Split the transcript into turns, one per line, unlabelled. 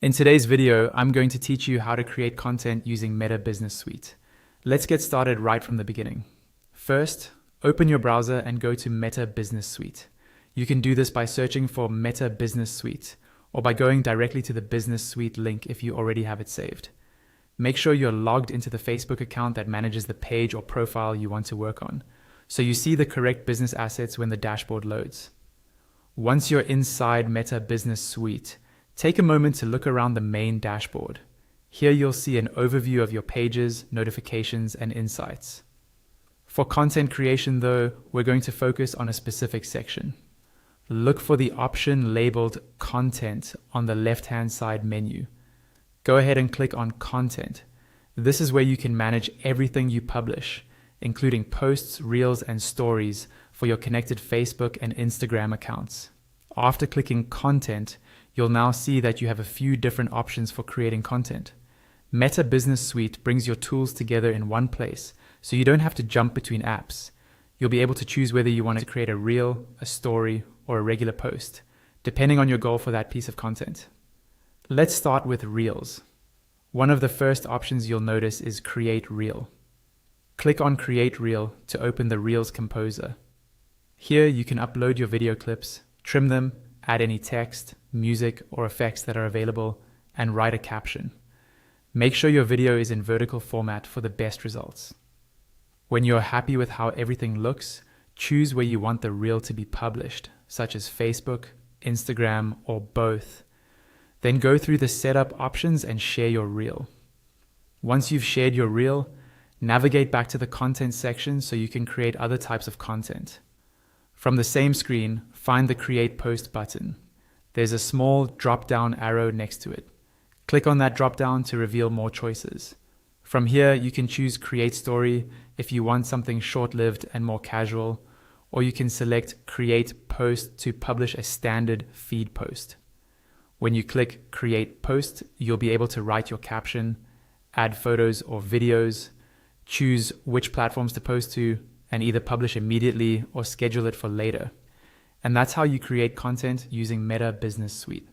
In today's video, I'm going to teach you how to create content using Meta Business Suite. Let's get started right from the beginning. First, open your browser and go to Meta Business Suite. You can do this by searching for Meta Business Suite or by going directly to the Business Suite link if you already have it saved. Make sure you're logged into the Facebook account that manages the page or profile you want to work on, so you see the correct business assets when the dashboard loads. Once you're inside Meta Business Suite, take a moment to look around the main dashboard. Here you'll see an overview of your pages, notifications, and insights. For content creation though, we're going to focus on a specific section. Look for the option labeled Content on the left-hand side menu. Go ahead and click on Content. This is where you can manage everything you publish, including posts, reels, and stories for your connected Facebook and Instagram accounts. After clicking Content, you'll now see that you have a few different options for creating content. Meta Business Suite brings your tools together in one place, so you don't have to jump between apps. You'll be able to choose whether you want to create a reel, a story, or a regular post, depending on your goal for that piece of content. Let's start with Reels. One of the first options you'll notice is Create Reel. Click on Create Reel to open the Reels Composer. Here you can upload your video clips, trim them, add any text, music, or effects that are available, and write a caption. Make sure your video is in vertical format for the best results. When you're happy with how everything looks, choose where you want the reel to be published, such as Facebook, Instagram, or both. Then go through the setup options and share your reel. Once you've shared your reel, navigate back to the content section so you can create other types of content. From the same screen, find the Create Post button. There's a small drop-down arrow next to it. Click on that drop-down to reveal more choices. From here, you can choose Create Story if you want something short-lived and more casual, or you can select Create Post to publish a standard feed post. When you click Create Post, you'll be able to write your caption, add photos or videos, choose which platforms to post to, and either publish immediately or schedule it for later. And that's how you create content using Meta Business Suite.